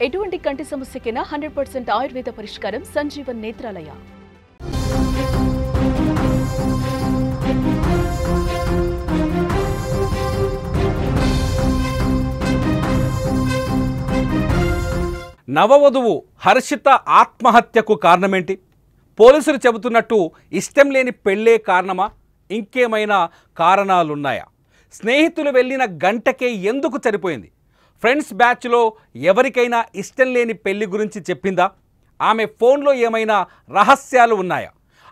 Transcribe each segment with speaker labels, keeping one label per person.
Speaker 1: ఎటువంటి కంటి సమస్యకైనా 100% ఆయుర్వేద పరిష్కారం సంజీవన్ నేత్రాలయ.
Speaker 2: నవవధువు హర్షిత ఆత్మహత్యకు కారణమేంటి? పోలీసులు చెబుతున్నట్టు ఇష్టం లేని పెళ్ళే కారణమా? ఇంకేమైనా కారణాలున్నాయా? స్నేహితులు వెళ్ళిన గంటకే ఎందుకు చనిపోయింది? ఫ్రెండ్స్ బ్యాచ్లో ఎవరికైనా ఇష్టం లేని పెళ్లి గురించి చెప్పిందా? ఆమె ఫోన్లో ఏమైనా రహస్యాలు ఉన్నాయా?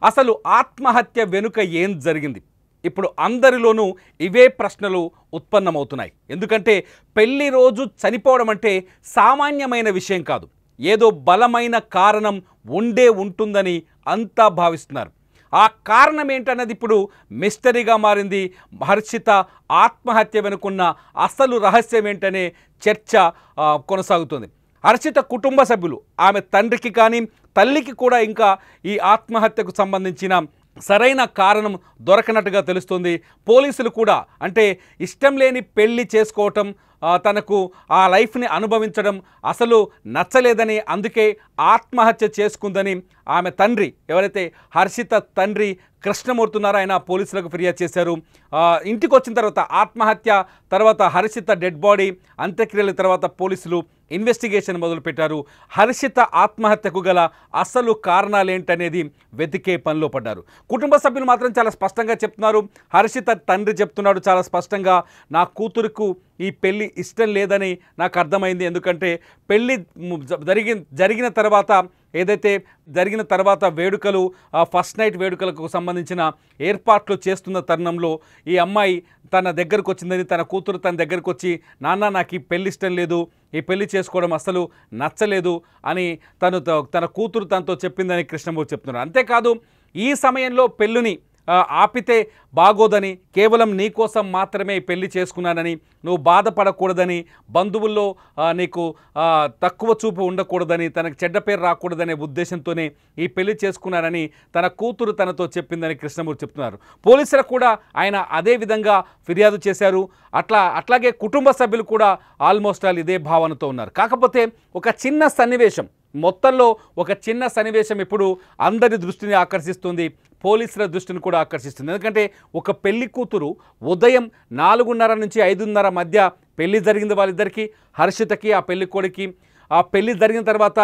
Speaker 2: అసలు ఆత్మహత్య వెనుక ఏం జరిగింది? ఇప్పుడు అందరిలోనూ ఇవే ప్రశ్నలు ఉత్పన్నమవుతున్నాయి. ఎందుకంటే పెళ్లి రోజు చనిపోవడం అంటే సామాన్యమైన విషయం కాదు. ఏదో బలమైన కారణం ఉంటుందని అంతా భావిస్తున్నారు. ఆ కారణం ఏంటన్నది ఇప్పుడు మిస్టరీగా మారింది. హర్షిత ఆత్మహత్య వెనుకున్న అసలు రహస్యం ఏంటనే చర్చ కొనసాగుతుంది. హర్షిత కుటుంబ సభ్యులు, ఆమె తండ్రికి కానీ తల్లికి కూడా ఇంకా ఈ ఆత్మహత్యకు సంబంధించిన సరైన కారణం దొరకనట్టుగా తెలుస్తుంది. పోలీసులు కూడా అంటే ఇష్టం లేని పెళ్లి చేసుకోవటం, తనకు ఆ లైఫ్ని అనుభవించడం అసలు నచ్చలేదని, అందుకే ఆత్మహత్య చేసుకుందని ఆమె తండ్రి, ఎవరైతే హర్షిత తండ్రి కృష్ణమూర్తి ఉన్నారో ఆయన పోలీసులకు ఫిర్యాదు చేశారు. ఇంటికి వచ్చిన తర్వాత ఆత్మహత్య తర్వాత హర్షిత డెడ్ బాడీ అంత్యక్రియల తర్వాత పోలీసులు ఇన్వెస్టిగేషన్ మొదలుపెట్టారు. హర్షిత ఆత్మహత్యకు గల అసలు కారణాలేంటనేది వెతికే పనిలో పడ్డారు. కుటుంబ సభ్యులు మాత్రం చాలా స్పష్టంగా చెప్తున్నారు. హర్షిత తండ్రి చెప్తున్నాడు చాలా స్పష్టంగా, నా కూతురుకు ఈ పెళ్ళి ఇష్టం లేదని నాకు అర్థమైంది. ఎందుకంటే పెళ్ళి జరిగిన తర్వాత ఏదైతే జరిగిన తర్వాత వేడుకలు, ఫస్ట్ నైట్ వేడుకలకు సంబంధించిన ఏర్పాట్లు చేస్తున్న తరుణంలో ఈ అమ్మాయి తన దగ్గరకు వచ్చిందని, తన కూతురు తన దగ్గరకు వచ్చి, నాన్న నాకు ఈ పెళ్ళి ఇష్టం లేదు, ఈ పెళ్లి చేసుకోవడం అసలు నచ్చలేదు అని తన కూతురు తనతో చెప్పిందని కృష్ణమూర్తి చెప్తున్నారు. అంతేకాదు ఈ సమయంలో పెళ్ళిని ఆపితే బాగోదని, కేవలం నీ కోసం మాత్రమే పెళ్లి చేసుకున్నానని, నువ్వు బాధపడకూడదని, బంధువుల్లో నీకు తక్కువ చూపు ఉండకూడదని, తనకు చెడ్డ పేరు రాకూడదనే ఉద్దేశంతోనే ఈ పెళ్లి చేసుకున్నానని తన కూతురు తనతో చెప్పిందని కృష్ణమూర్తి చెప్తున్నారు. పోలీసులకు కూడా ఆయన అదే విధంగా ఫిర్యాదు చేశారు. అట్లాగే కుటుంబ సభ్యులు కూడా ఆల్మోస్ట్ ఆల్ ఇదే భావనతో ఉన్నారు. కాకపోతే ఒక చిన్న సన్నివేశం, మొత్తంలో ఒక చిన్న సన్నివేశం ఇప్పుడు అందరి దృష్టిని ఆకర్షిస్తుంది, పోలీసుల దృష్టిని కూడా ఆకర్షిస్తుంది. ఎందుకంటే ఒక పెళ్లి కూతురు ఉదయం 4:30 నుంచి 5:30 మధ్య పెళ్లి జరిగింది వాళ్ళిద్దరికీ, హర్షితకి ఆ పెళ్లి కొడుకి. ఆ పెళ్లి జరిగిన తర్వాత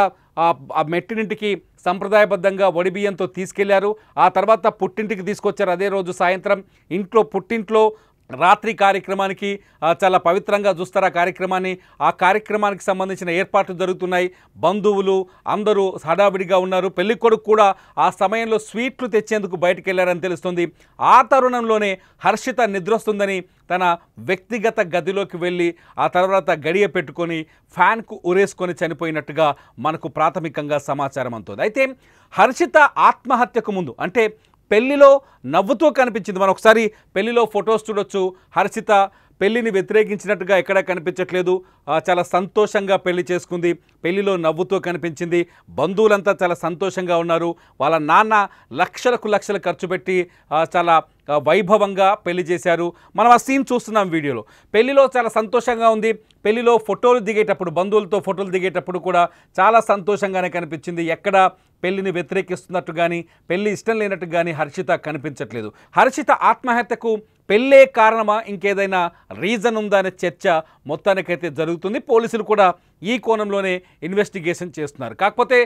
Speaker 2: ఆ మెట్టినింటికి సంప్రదాయబద్ధంగా వడిబియ్యంతో తీసుకెళ్లారు. ఆ తర్వాత పుట్టింటికి తీసుకొచ్చారు అదే రోజు సాయంత్రం. పుట్టింట్లో రాత్రి కార్యక్రమానికి చాలా పవిత్రంగా చూస్తారు ఆ కార్యక్రమాన్ని. ఆ కార్యక్రమానికి సంబంధించిన ఏర్పాట్లు జరుగుతున్నాయి. బంధువులు అందరూ హడావిడిగా ఉన్నారు. పెళ్ళికొడుకు కూడా ఆ సమయంలో స్వీట్లు తెచ్చేందుకు బయటికి వెళ్ళారని తెలుస్తుంది. ఆ తరుణంలోనే హర్షిత నిద్రొస్తుందని తన వ్యక్తిగత గదిలోకి వెళ్ళి ఆ తర్వాత గడియ పెట్టుకొని ఫ్యాన్కు ఉరేసుకొని చనిపోయినట్టుగా మనకు ప్రాథమికంగా సమాచారం అందుతుంది. అయితే హర్షిత ఆత్మహత్యకు ముందు అంటే పెళ్లిలో నవ్వుతూ కనిపించింది. మనం ఒకసారి పెళ్లిలో ఫొటోస్ చూడొచ్చు. హర్షిత పెళ్లిని వ్యతిరేకించినట్టుగా ఎక్కడా కనిపించట్లేదు. చాలా సంతోషంగా పెళ్లి చేసుకుంది. పెళ్లిలో నవ్వుతూ కనిపించింది. బంధువులంతా చాలా సంతోషంగా ఉన్నారు. వాళ్ళ నాన్న లక్షలు ఖర్చు పెట్టి చాలా వైభవంగా పెళ్లి చేశారు. మనం ఆ సీన్ చూస్తున్నాం వీడియోలో. పెళ్లిలో చాలా సంతోషంగా ఉంది. పెళ్లిలో ఫోటోలు దిగేటప్పుడు, బంధువులతో ఫోటోలు దిగేటప్పుడు కూడా చాలా సంతోషంగానే కనిపించింది. ఎక్కడ పెళ్లిని వ్యతిరేకిస్తున్నట్టు కానీ, పెళ్లి ఇష్టం లేనట్టు కానీ హర్షిత కనిపించట్లేదు. హర్షిత ఆత్మహత్యకు పెళ్ళే కారణమా, ఇంకేదైనా రీజన్ ఉందా అనే చర్చ మొత్తానికైతే జరుగుతుంది. పోలీసులు కూడా ఈ కోణంలోనే ఇన్వెస్టిగేషన్ చేస్తున్నారు. కాకపోతే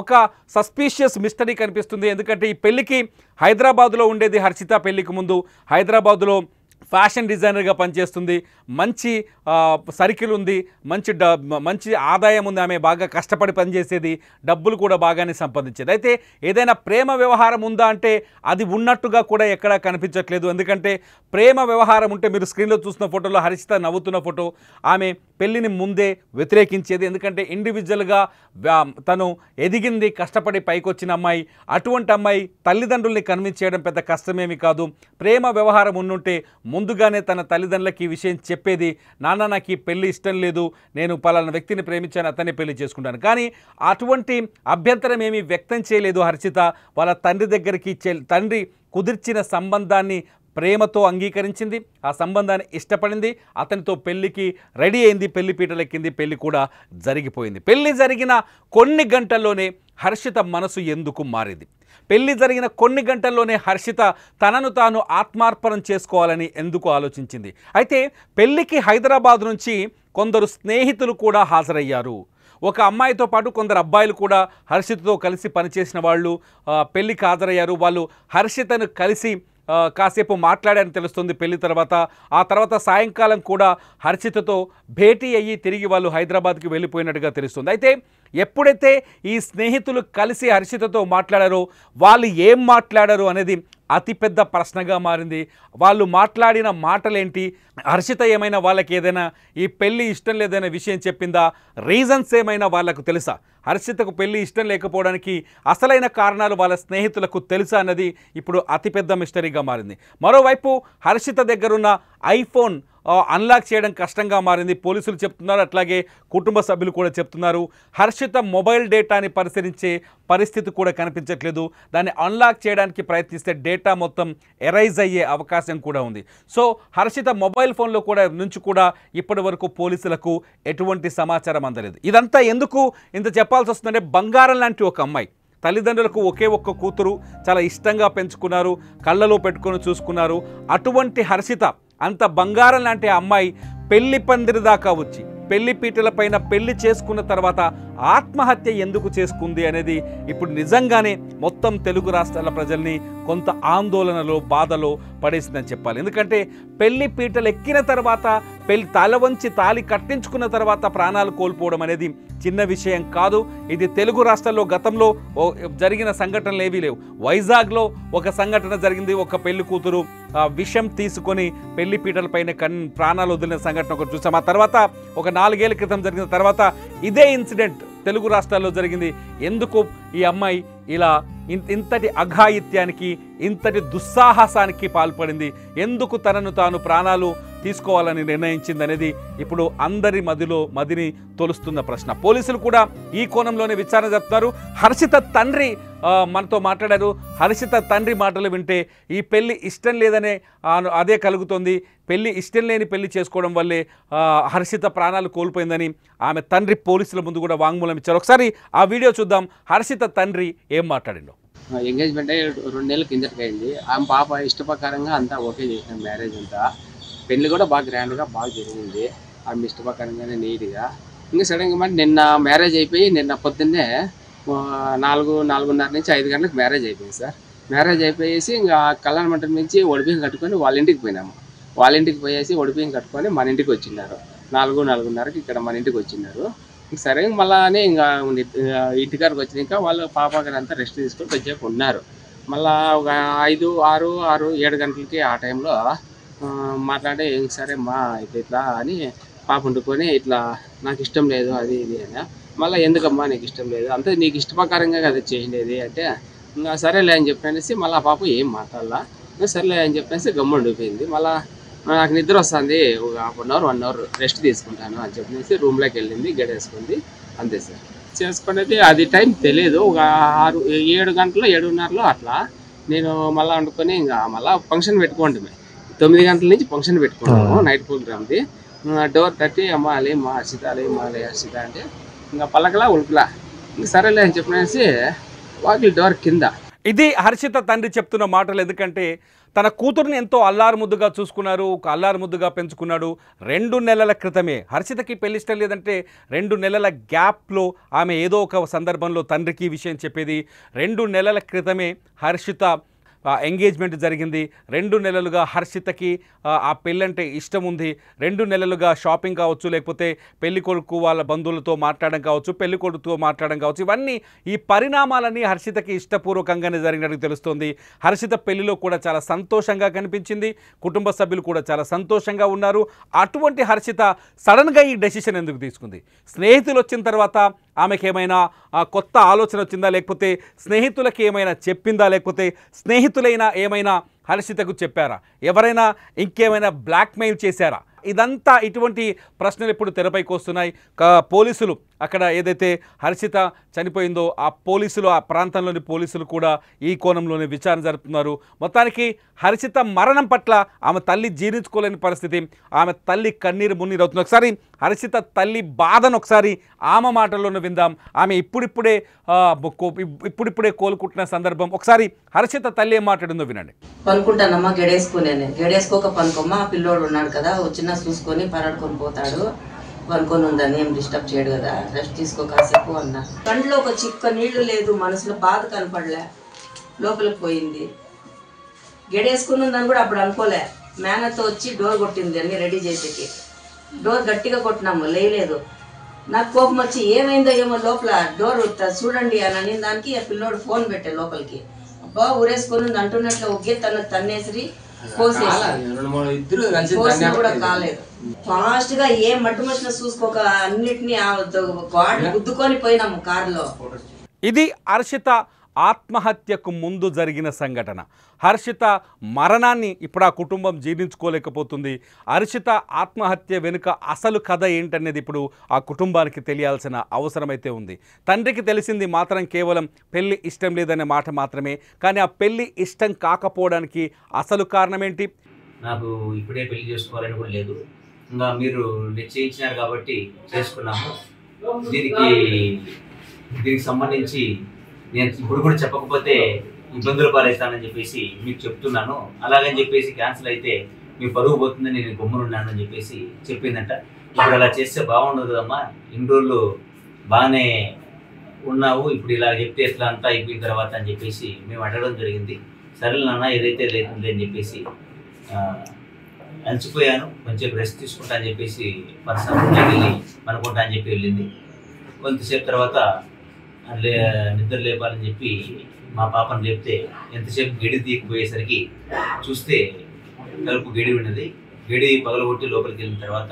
Speaker 2: ఒక సస్పీషియస్ మిస్టరీ కనిపిస్తుంది. ఎందుకంటే ఈ పెళ్లికి హైదరాబాద్లో ఉండేది హర్షిత. పెళ్లికి ముందు హైదరాబాద్లో ఫ్యాషన్ డిజైనర్గా పనిచేస్తుంది. మంచి సర్కిల్ ఉంది, మంచి ఆదాయం ఉంది. ఆమె బాగా కష్టపడి పనిచేసేది, డబ్బులు కూడా బాగానే సంపాదించేది. అయితే ఏదైనా ప్రేమ వ్యవహారం ఉందా అంటే అది ఉన్నట్టుగా కూడా ఎక్కడా కనిపించట్లేదు. ఎందుకంటే ప్రేమ వ్యవహారం ఉంటే మీరు స్క్రీన్లో చూసిన ఫోటోలో హర్షిత నవ్వుతున్న ఫోటో, ఆమె పెళ్లిని ముందే వ్యతిరేకించేది. ఎందుకంటే ఇండివిజువల్గా తను ఎదిగింది, కష్టపడి పైకొచ్చిన అమ్మాయి. అటువంటి అమ్మాయి తల్లిదండ్రుల్ని కన్విన్స్ చేయడం పెద్ద కష్టమేమి కాదు. ప్రేమ వ్యవహారం ఉండుంటే ముందుగానే తన తల్లిదండ్రులకి ఈ విషయం చెప్పేది, నాన్న నాకు ఈ పెళ్లి ఇష్టం లేదు, నేను పలానా వ్యక్తిని ప్రేమించాను, అతన్ని పెళ్లి చేసుకుంటాను. కానీ అటువంటి అభ్యంతరం ఏమీ వ్యక్తం చేయలేదు హర్షిత. వాళ్ళ తండ్రి దగ్గరికి తండ్రి కుదిర్చిన సంబంధాన్ని ప్రేమతో అంగీకరించింది, ఆ సంబంధాన్ని ఇష్టపడింది, అతనితో పెళ్లికి రెడీ అయింది, పెళ్లి పీటలెక్కింది, పెళ్లి కూడా జరిగిపోయింది. పెళ్లి జరిగిన కొన్ని గంటల్లోనే హర్షిత మనసు ఎందుకు మారింది? పెళ్లి జరిగిన కొన్ని గంటల్లోనే హర్షిత తనను తాను ఆత్మార్పణం చేసుకోవాలని ఎందుకు ఆలోచించింది? అయితే పెళ్లికి హైదరాబాద్ నుంచి కొందరు స్నేహితులు కూడా హాజరయ్యారు. ఒక అమ్మాయితో పాటు కొందరు అబ్బాయిలు కూడా హర్షితతో కలిసి పనిచేసిన వాళ్ళు పెళ్లికి హాజరయ్యారు. వాళ్ళు హర్షితను కలిసి కాసేపు మాట్లాడారని తెలుస్తుంది పెళ్లి తర్వాత. ఆ తర్వాత సాయంకాలం కూడా హర్షితతో భేటీ అయ్యి తిరిగి వాళ్ళు హైదరాబాద్కి వెళ్ళిపోయినట్టుగా తెలుస్తుంది. అయితే ఎప్పుడైతే ఈ స్నేహితులు కలిసి హర్షితతో మాట్లాడారో వాళ్ళు ఏం మాట్లాడారు అనేది అతిపెద్ద ప్రశ్నగా మారింది. వాళ్ళు మాట్లాడిన మాటలేంటి? హర్షిత ఏమైనా వాళ్ళకి ఏదైనా ఈ పెళ్ళి ఇష్టం లేదనే విషయం చెప్పిందా? రీజన్స్ ఏమైనా వాళ్ళకు తెలుసా? హర్షితకు పెళ్లి ఇష్టం లేకపోవడానికి అసలైన కారణాలు వాళ్ళ స్నేహితులకు తెలుసా అన్నది ఇప్పుడు అతిపెద్ద మిస్టరీగా మారింది. మరోవైపు హర్షిత దగ్గరున్న ఐఫోన్ అన్లాక్ చేయడం కష్టంగా మారింది పోలీసులు చెప్తున్నారు, అట్లాగే కుటుంబ సభ్యులు కూడా చెప్తున్నారు. హర్షిత మొబైల్ డేటాని పరిశీలించే పరిస్థితి కూడా కనిపించట్లేదు. దాన్ని అన్లాక్ చేయడానికి ప్రయత్నిస్తే డేటా మొత్తం ఎరైజ్ అయ్యే అవకాశం కూడా ఉంది. సో హర్షిత మొబైల్ ఫోన్లో కూడా నుంచి కూడా ఇప్పటి వరకు పోలీసులకు ఎటువంటి సమాచారం అందలేదు. ఇదంతా ఎందుకు ఇంత చెప్పాల్సి వస్తుందంటే, బంగారం లాంటి ఒక అమ్మాయి, తల్లిదండ్రులకు ఒకే ఒక్క కూతురు, చాలా ఇష్టంగా పెంచుకున్నారు, కళ్ళలో పెట్టుకొని చూసుకున్నారు. అటువంటి హర్షిత, అంత బంగారం లాంటి అమ్మాయి పెళ్లి పందిరి దాకా వచ్చి పెళ్లి పీటలపైన పెళ్లి చేసుకున్న తర్వాత ఆత్మహత్య ఎందుకు చేసుకుంది అనేది ఇప్పుడు నిజంగానే మొత్తం తెలుగు రాష్ట్రాల ప్రజల్ని కొంత ఆందోళనలో బాధలో పడేసిందని చెప్పాలి. ఎందుకంటే పెళ్లి పీటలు ఎక్కిన తర్వాత, తల వంచి తాలి కట్టించుకున్న తర్వాత ప్రాణాలు కోల్పోవడం అనేది చిన్న విషయం కాదు. ఇది తెలుగు రాష్ట్రాల్లో గతంలో జరిగిన సంఘటనలు ఏవీ లేవు. వైజాగ్లో ఒక సంఘటన జరిగింది. ఒక పెళ్లి కూతురు విషం తీసుకొని పెళ్లి పీటలపైన ప్రాణాలు వదిలిన సంఘటన ఒకటి చూసాం. ఆ తర్వాత ఒక 4 ఏళ్ల క్రితం జరిగిన తర్వాత ఇదే ఇన్సిడెంట్ తెలుగు రాష్ట్రాల్లో జరిగింది. ఎందుకు ఈ అమ్మాయి ఇలా ఇంతటి అఘాయిత్యానికి, ఇంతటి దుస్సాహసానికి పాల్పడింది? ఎందుకు తనను తాను ప్రాణాలు తీసుకోవాలని నిర్ణయించింది అనేది ఇప్పుడు అందరి మదిని తొలుస్తున్న ప్రశ్న. పోలీసులు కూడా ఈ కోణంలోనే విచారణ జరుపుతున్నారు. హర్షిత తండ్రి మనతో మాట్లాడారు. హర్షిత తండ్రి మాటలు వింటే ఈ పెళ్లి ఇష్టం లేదనే అదే కలుగుతుంది, పెళ్లి ఇష్టం లేని పెళ్లి చేసుకోవడం వల్లే హర్షిత ప్రాణాలు కోల్పోయిందని ఆమె తండ్రి పోలీసుల ముందు కూడా వాంగ్మూలం ఇచ్చారు. ఒకసారి ఆ వీడియో చూద్దాం. హర్షిత తండ్రి ఏం మాట్లాడిండో.
Speaker 3: ఎంగేజ్మెంట్ 2 నెలల కిందటికి అయింది. ఆమె పాప ఇష్టప్రకారంగా అంతా ఓకే చేసిన మ్యారేజ్ అంతా. పెళ్లి కూడా బాగా గ్రాండ్గా బాగా జరిగింది. ఆమె ఇష్టప్రకారంగానే నీట్గా. ఇంకా సడన్గా మరి నిన్న మ్యారేజ్ అయిపోయి, నిన్న పొద్దున్నే 4:30 నుంచి 5 గంటలకు మ్యారేజ్ అయిపోయింది సార్. మ్యారేజ్ అయిపోయేసి ఇంకా కళ్యాణ మంటపం నుంచి ఒడిబియ్యం కట్టుకొని వాళ్ళ ఇంటికి పోయినాము. వాళ్ళ ఇంటికి పోయేసి ఒడిబియ్యం కట్టుకొని మన ఇంటికి వచ్చిన్నారు. 4:30కి ఇక్కడ మన ఇంటికి వచ్చినారు. సరే మళ్ళీ ఇంకా ఇంటికారికి వచ్చినాక వాళ్ళు పాప గారు అంతా రెస్ట్ తీసుకొని కొద్దిసేపు ఉన్నారు. మళ్ళీ ఒక 5, 6, 7 గంటలకి ఆ టైంలో మాట్లాడే, సరే మా ఇట్లా అని పాప వండుకొని, ఇట్లా నాకు ఇష్టం లేదు అది ఇది అని. మళ్ళీ ఎందుకమ్మా నీకు ఇష్టం లేదు, అంతే నీకు ఇష్టప్రకారంగా కదా చేయండి అంటే, ఇంకా సరేలే అని చెప్పేసి మళ్ళీ ఆ పాప ఏం మాట్లాడాల. సరేలే అని చెప్పేసి గమ్ము ఉండిపోయింది. మళ్ళీ నాకు నిద్ర వస్తుంది, ఒక 1 అవర్ రెస్ట్ తీసుకుంటాను అని చెప్పేసి రూమ్లోకి వెళ్ళింది, గడేసుకుంది. అంతే సార్. చేసుకునేది అది టైం తెలియదు. ఒక 7 గంటలు 7:30లో అట్లా నేను మళ్ళీ వండుకొని ఇంకా మళ్ళీ ఫంక్షన్ పెట్టుకోండి. 9 గంటల నుంచి ఫంక్షన్ పెట్టుకున్నాము, నైట్ ప్రోగ్రామ్ది. డోర్ తట్టి అమ్మ అలేమ్మా హర్షిత, అలేమ్మా అలే హర్షిత అంటే ఇంకా పలకలా ఉలుకులా. ఇంక సరేలే అని చెప్పేసి వాకిలి డోర్ కింద.
Speaker 2: ఇది హర్షిత తండ్రి చెప్తున్న మాటలు. ఎందుకంటే తన కూతురుని ఎంతో అల్లారు ముద్దుగా చూసుకున్నారు, ఒక అల్లారు ముద్దుగా పెంచుకున్నాడు. 2 నెలల క్రితమే హర్షితకి పెళ్లి ఇష్టం లేదంటే 2 నెలల గ్యాప్లో ఆమె ఏదో ఒక సందర్భంలో తండ్రికి ఈ విషయం చెప్పేది. 2 నెలల క్రితమే హర్షిత ఎంగేజ్మెంట్ జరిగింది. 2 నెలలుగా హర్షితకి ఆ పెళ్ళంటే ఇష్టం ఉంది. 2 నెలలుగా షాపింగ్ కావచ్చు, లేకపోతే పెళ్లి కొడుకు వాళ్ళ బంధువులతో మాట్లాడడం కావచ్చు, పెళ్లి కొడుకుతో మాట్లాడడం కావచ్చు, ఇవన్నీ ఈ పరిణామాలన్నీ హర్షితకి ఇష్టపూర్వకంగానే జరిగినట్టు తెలుస్తుంది. హర్షిత పెళ్లిలో కూడా చాలా సంతోషంగా కనిపించింది, కుటుంబ సభ్యులు కూడా చాలా సంతోషంగా ఉన్నారు. అటువంటి హర్షిత సడన్గా ఈ డెసిషన్ ఎందుకు తీసుకుంది? స్నేహితులు వచ్చిన తర్వాత ఆమెకి ఏమైనా కొత్త ఆలోచన వచ్చిందా, లేకపోతే స్నేహితులకి ఏమైనా చెప్పిందా, లేకపోతే స్నేహితులైనా ఏమైనా హర్షితకు చెప్పారా, ఎవరైనా ఇంకేమైనా బ్లాక్మెయిల్ చేశారా? ఇదంతా ఇటువంటి ప్రశ్నలు ఇప్పుడు తెరపైకి వస్తున్నాయి. పోలీసులు అక్కడ ఏదైతే హర్షిత చనిపోయిందో ఆ పోలీసులు, ఆ ప్రాంతంలోని పోలీసులు కూడా ఈ కోణంలోనే విచారణ జరుపుతున్నారు. మొత్తానికి హర్షిత మరణం పట్ల ఆమె తల్లి జీర్ణించుకోలేని పరిస్థితి, ఆమె తల్లి కన్నీరు మున్నీరు అవుతుంది. ఒకసారి హర్షిత తల్లి బాధను ఒకసారి ఆమె మాటల్లోనే విందాం. ఆమె ఇప్పుడిప్పుడే కోలుకుంటున్న సందర్భం. ఒకసారి హర్షిత తల్లి ఏం మాట్లాడిందో వినండి.
Speaker 4: పనుకుంటానమ్మా, గడేసుకోక పనుకోమ్మా, పిల్లోడు ఉన్నాడు కదా, వచ్చినా చూసుకొని పరాడుకొని పోతాడు, పనుకొని ఉందని ఏం డిస్టర్బ్ చేయడు కదా, రెస్ట్ తీసుకో కాసేపు అన్నా. కంట్లో ఒక చిక్క నీళ్లు లేదు, మనసులో బాధ కనపడలే, లోపలికి పోయింది. గడేసుకుని ఉందని కూడా అప్పుడు అనుకోలే. మేనతో వచ్చి డోర్ కొట్టింది అన్ని రెడీ చేసేకి. డోర్ గట్టిగా కొట్టినాము, లేయలేదు. నాకు కోపం వచ్చి ఏమైందో ఏమో లోపల డోర్ చూడండి అని అని దానికి ఆ పిల్లోడు ఫోన్ పెట్టే లోపలికి. అబ్బా ఊరేసుకొని ఉంది అంటున్నట్లు ఒకే తన్నేసి కోసిన కూడా కాలేదు. ఫాస్ట్ గా ఏ మట్టు మట్టిన చూసుకోక అన్నిటినీ గుద్దుకొని పోయినాము కారులో.
Speaker 2: ఇది హర్షిత ఆత్మహత్యకు ముందు జరిగిన సంఘటన. హర్షిత మరణాన్ని ఇప్పుడు ఆ కుటుంబం జీర్ణించుకోలేకపోతుంది. హర్షిత ఆత్మహత్య వెనుక అసలు కథ ఏంటనేది ఇప్పుడు ఆ కుటుంబానికి తెలియాల్సిన అవసరమైతే ఉంది. తండ్రికి తెలిసింది మాత్రం కేవలం పెళ్లి ఇష్టం లేదనే మాట మాత్రమే. కానీ ఆ పెళ్లి ఇష్టం కాకపోవడానికి అసలు కారణం ఏంటి?
Speaker 5: నాకు ఇప్పుడే పెళ్లి చేసుకోవాలని కూడా లేదు, ఇంకా మీరు నిశ్చయించినారు కాబట్టి చేసుకున్నాము. దీనికి సంబంధించి నేను ఇప్పుడు కూడా చెప్పకపోతే ఇబ్బందులు పాలవుతానని చెప్పేసి మీకు చెప్తున్నాను. అలాగని చెప్పేసి క్యాన్సిల్ అయితే మీ పరువు పోతుందని నేను గమ్మునున్నానని చెప్పేసి చెప్పిందంట. ఇప్పుడు అలా చేస్తే బాగుండదు కదమ్మా, ఇన్ని రోజులు బాగానే ఉన్నావు, ఇప్పుడు ఇలా చెప్తే ఎట్లా అంతా అయిపోయిన తర్వాత అని చెప్పేసి మేము అడగడం జరిగింది. సరే నాన్న ఏదైతే లేకుంది అని చెప్పేసి అలసిపోయాను, కొంచెం రెస్ట్ తీసుకుంటా అని చెప్పేసి పర్సనల్ వెళ్ళి అనుకుంటా అని చెప్పి వెళ్ళింది. కొంతసేపు తర్వాత నిద్ర లేపాలని చెప్పి మా పాపను లేపితే ఎంతసేపు గడి తీయకపోయేసరికి చూస్తే తలుపు గడి ఉన్నది. గడి పగలగొట్టి లోపలికి వెళ్ళిన తర్వాత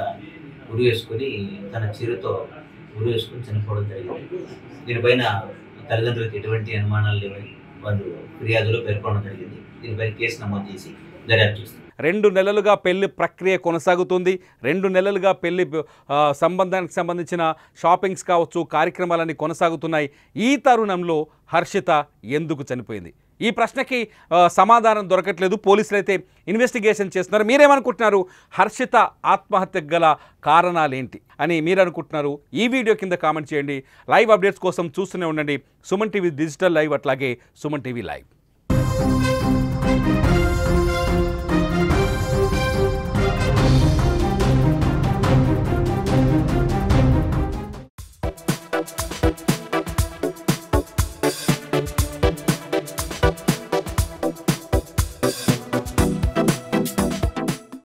Speaker 5: ఉరి వేసుకొని తన చీరతో ఉరి వేసుకొని చనిపోవడం జరిగింది. దీనిపైన తల్లిదండ్రులకు ఎటువంటి అనుమానాలు లేవని వాళ్ళు ఫిర్యాదులో పేర్కొనడం జరిగింది. దీనిపైన కేసు నమోదు చేసి దర్యాప్తు చేస్తారు.
Speaker 2: 2 నెలలుగా పెళ్లి ప్రక్రియ కొనసాగుతుంది. 2 నెలలుగా పెళ్లి సంబంధానికి సంబంధించిన షాపింగ్స్ కావచ్చు, కార్యక్రమాలన్నీ కొనసాగుతున్నాయి. ఈ తరుణంలో హర్షిత ఎందుకు చనిపోయింది? ఈ ప్రశ్నకి సమాధానం దొరకట్లేదు. పోలీసులు అయితే ఇన్వెస్టిగేషన్ చేస్తున్నారు. మీరేమనుకుంటున్నారు? హర్షిత ఆత్మహత్యకు గల కారణాలేంటి అని మీరు అనుకుంటున్నారు? ఈ వీడియో కింద కామెంట్ చేయండి. లైవ్ అప్డేట్స్ కోసం చూస్తూనే ఉండండి సుమన్ టీవీ డిజిటల్ లైవ్, అట్లాగే సుమన్ టీవీ లైవ్.